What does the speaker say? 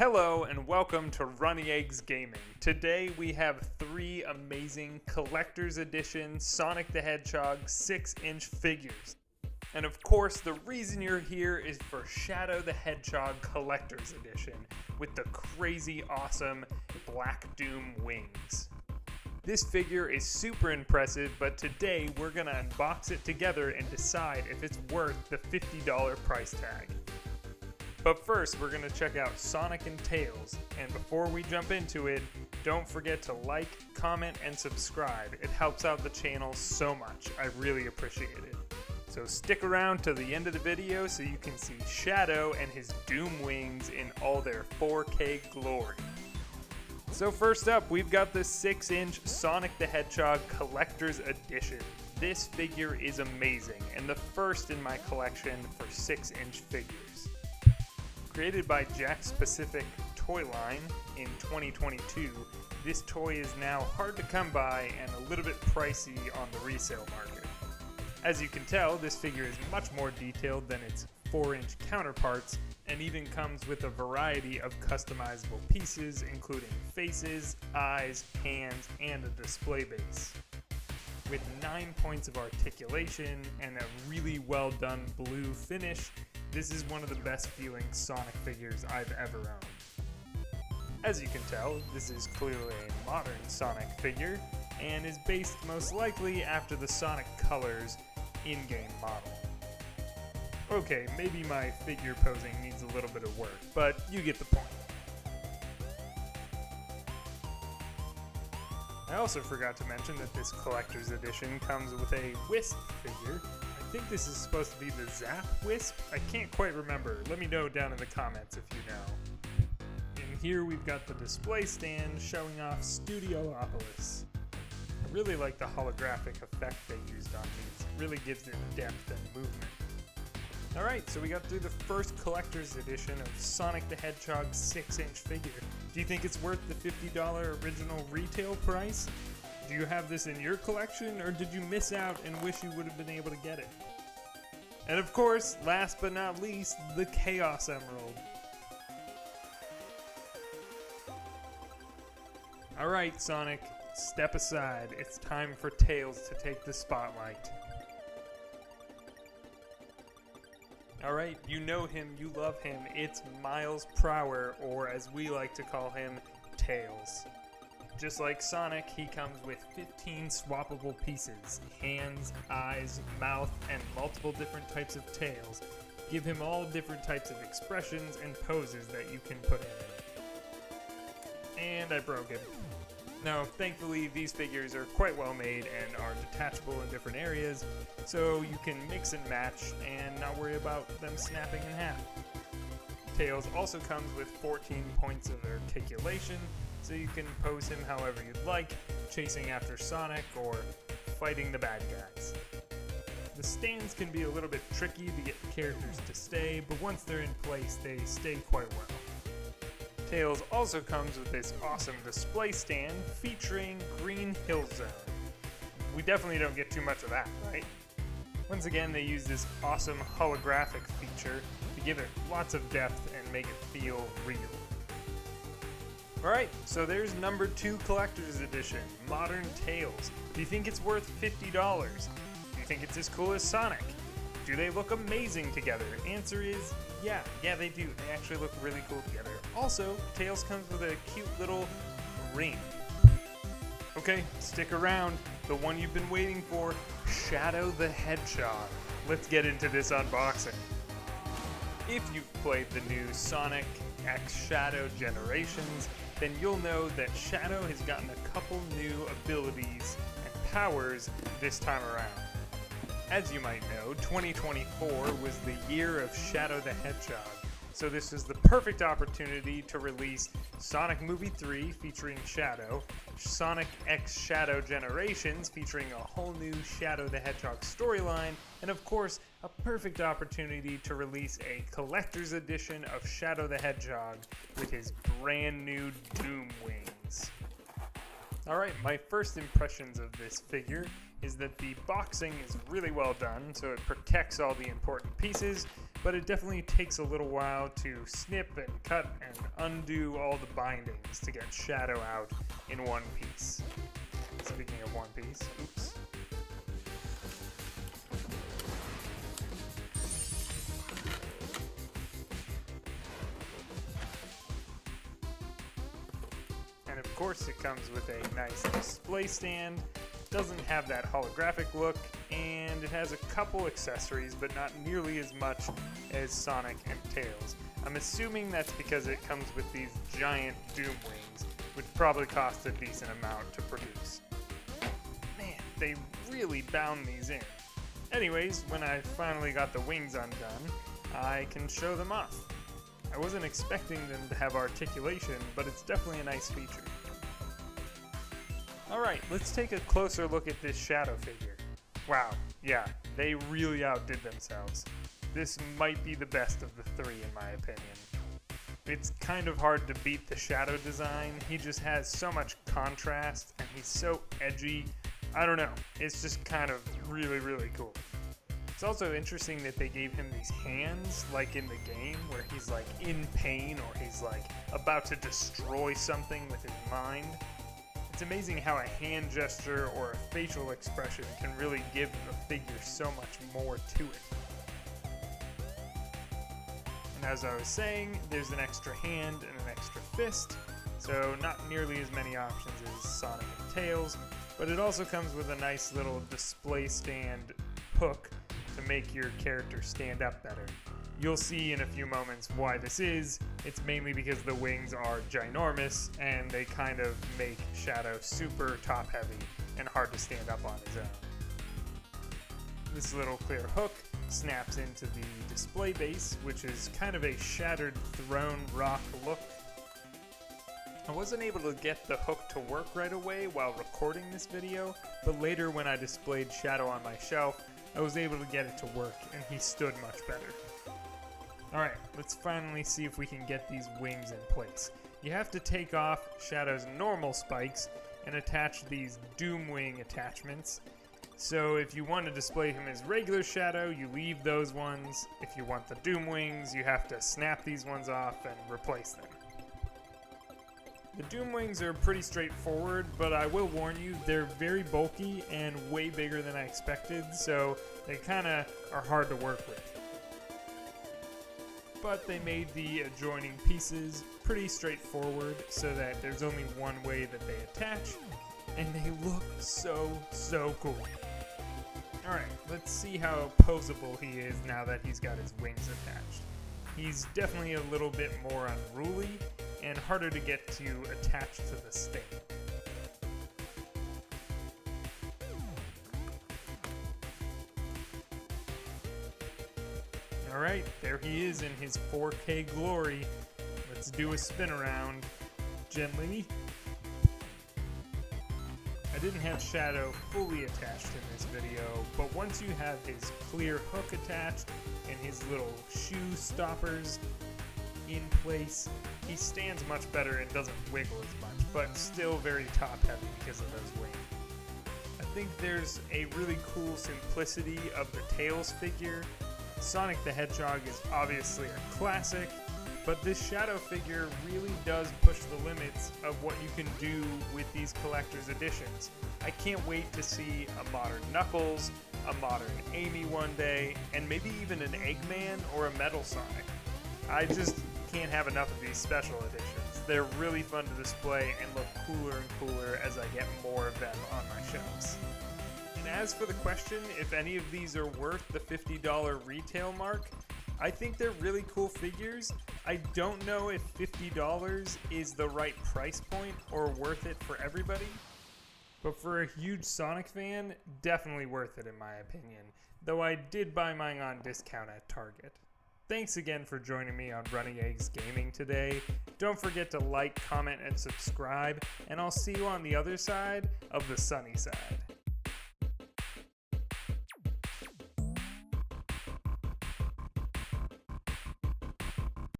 Hello and welcome to Runny Eggs Gaming. Today we have three amazing collector's edition Sonic the Hedgehog 6-inch figures. And of course the reason you're here is for Shadow the Hedgehog Collector's Edition with the crazy awesome Black Doom wings. This figure is super impressive, but today we're gonna unbox it together and decide if it's worth the $50 price tag. But first, we're going to check out Sonic and Tails, and before we jump into it, don't forget to like, comment, and subscribe. It helps out the channel so much. I really appreciate it. So stick around to the end of the video so you can see Shadow and his Doom wings in all their 4K glory. So first up, we've got the 6-inch Sonic the Hedgehog Collector's Edition. This figure is amazing, and the first in my collection for 6-inch figures. Created by Jakks Pacific toy line in 2022, this toy is now hard to come by and a little bit pricey on the resale market. As you can tell, this figure is much more detailed than its 4-inch counterparts and even comes with a variety of customizable pieces including faces, eyes, hands, and a display base. With 9 points of articulation and a really well done blue finish, this is one of the best feeling Sonic figures I've ever owned. As you can tell, this is clearly a modern Sonic figure, and is based most likely after the Sonic Colors in-game model. Okay, maybe my figure posing needs a little bit of work, but you get the point. I also forgot to mention that this collector's edition comes with a Wisp figure. I think this is supposed to be the Zap Wisp? I can't quite remember. Let me know down in the comments if you know. And here we've got the display stand showing off Studiopolis. I really like the holographic effect they used on these. It really gives it depth and movement. Alright, so we got through the first collector's edition of Sonic the Hedgehog 6-inch figure. Do you think it's worth the $50 original retail price? Do you have this in your collection, or did you miss out and wish you would have been able to get it? And of course, last but not least, the Chaos Emerald. Alright, Sonic, step aside. It's time for Tails to take the spotlight. Alright, you know him, you love him. It's Miles Prower, or as we like to call him, Tails. Just like Sonic, he comes with 15 swappable pieces, hands, eyes, mouth, and multiple different types of tails. Give him all different types of expressions and poses that you can put in. And I broke it. Now, thankfully, these figures are quite well made and are detachable in different areas, so you can mix and match and not worry about them snapping in half. Tails also comes with 14 points of articulation, so you can pose him however you'd like, chasing after Sonic or fighting the bad guys. The stands can be a little bit tricky to get the characters to stay, but once they're in place, they stay quite well. Tails also comes with this awesome display stand featuring Green Hill Zone. We definitely don't get too much of that, right? Once again, they use this awesome holographic feature to give it lots of depth and make it feel real. Alright, so there's number 2 collector's edition, Modern Tails. Do you think it's worth $50? Do you think it's as cool as Sonic? Do they look amazing together? Answer is yeah they do. They actually look really cool together. Also, Tails comes with a cute little ring. Okay, stick around. The one you've been waiting for, Shadow the Hedgehog. Let's get into this unboxing. If you've played the new Sonic X Shadow Generations, then you'll know that Shadow has gotten a couple new abilities and powers this time around. As you might know, 2024 was the year of Shadow the Hedgehog, so this is the perfect opportunity to release Sonic Movie 3 featuring Shadow, Sonic X Shadow Generations featuring a whole new Shadow the Hedgehog storyline, and of course, a perfect opportunity to release a collector's edition of Shadow the Hedgehog with his brand new Doom wings. Alright, my first impressions of this figure is that the boxing is really well done, so it protects all the important pieces, but it definitely takes a little while to snip and cut and undo all the bindings to get Shadow out in one piece. Speaking of one piece, oops. And of course it comes with a nice display stand. Doesn't have that holographic look, and it has a couple accessories, but not nearly as much as Sonic and Tails. I'm assuming that's because it comes with these giant Doom wings, which probably cost a decent amount to produce. Man, they really bound these in. Anyways, when I finally got the wings undone, I can show them off. I wasn't expecting them to have articulation, but it's definitely a nice feature. Alright, let's take a closer look at this Shadow figure. Wow, yeah, they really outdid themselves. This might be the best of the three in my opinion. It's kind of hard to beat the Shadow design. He just has so much contrast and he's so edgy. I don't know, it's just kind of really cool. It's also interesting that they gave him these hands like in the game where he's like in pain or he's like about to destroy something with his mind. It's amazing how a hand gesture or a facial expression can really give a figure so much more to it. And as I was saying, there's an extra hand and an extra fist, so not nearly as many options as Sonic and Tails, but it also comes with a nice little display stand hook to make your character stand up better. You'll see in a few moments why this is. It's mainly because the wings are ginormous and they kind of make Shadow super top heavy and hard to stand up on his own. This little clear hook snaps into the display base, which is kind of a shattered throne rock look. I wasn't able to get the hook to work right away while recording this video, but later when I displayed Shadow on my shelf, I was able to get it to work and he stood much better. Alright, let's finally see if we can get these wings in place. You have to take off Shadow's normal spikes and attach these Doom Wing attachments. So if you want to display him as regular Shadow, you leave those ones. If you want the Doom Wings, you have to snap these ones off and replace them. The Doom Wings are pretty straightforward, but I will warn you, they're very bulky and way bigger than I expected, so they kind of are hard to work with. But they made the adjoining pieces pretty straightforward so that there's only one way that they attach, and they look so cool. Alright, let's see how posable he is now that he's got his wings attached. He's definitely a little bit more unruly and harder to get to attach to the stand. Alright, there he is in his 4K glory. Let's do a spin around gently. I didn't have Shadow fully attached in this video, but once you have his clear hook attached and his little shoe stoppers in place, he stands much better and doesn't wiggle as much, but still very top heavy because of those wings. I think there's a really cool simplicity of the Tails figure. Sonic the Hedgehog is obviously a classic, but this Shadow figure really does push the limits of what you can do with these collector's editions. I can't wait to see a modern Knuckles, a modern Amy one day, and maybe even an Eggman or a Metal Sonic. I just can't have enough of these special editions. They're really fun to display and look cooler and cooler as I get more of them on my shelves. And as for the question if any of these are worth the $50 retail mark, I think they're really cool figures. I don't know if $50 is the right price point or worth it for everybody, but for a huge Sonic fan, definitely worth it in my opinion, though I did buy mine on discount at Target. Thanks again for joining me on Runny Eggs Gaming today. Don't forget to like, comment, and subscribe, and I'll see you on the other side of the sunny side.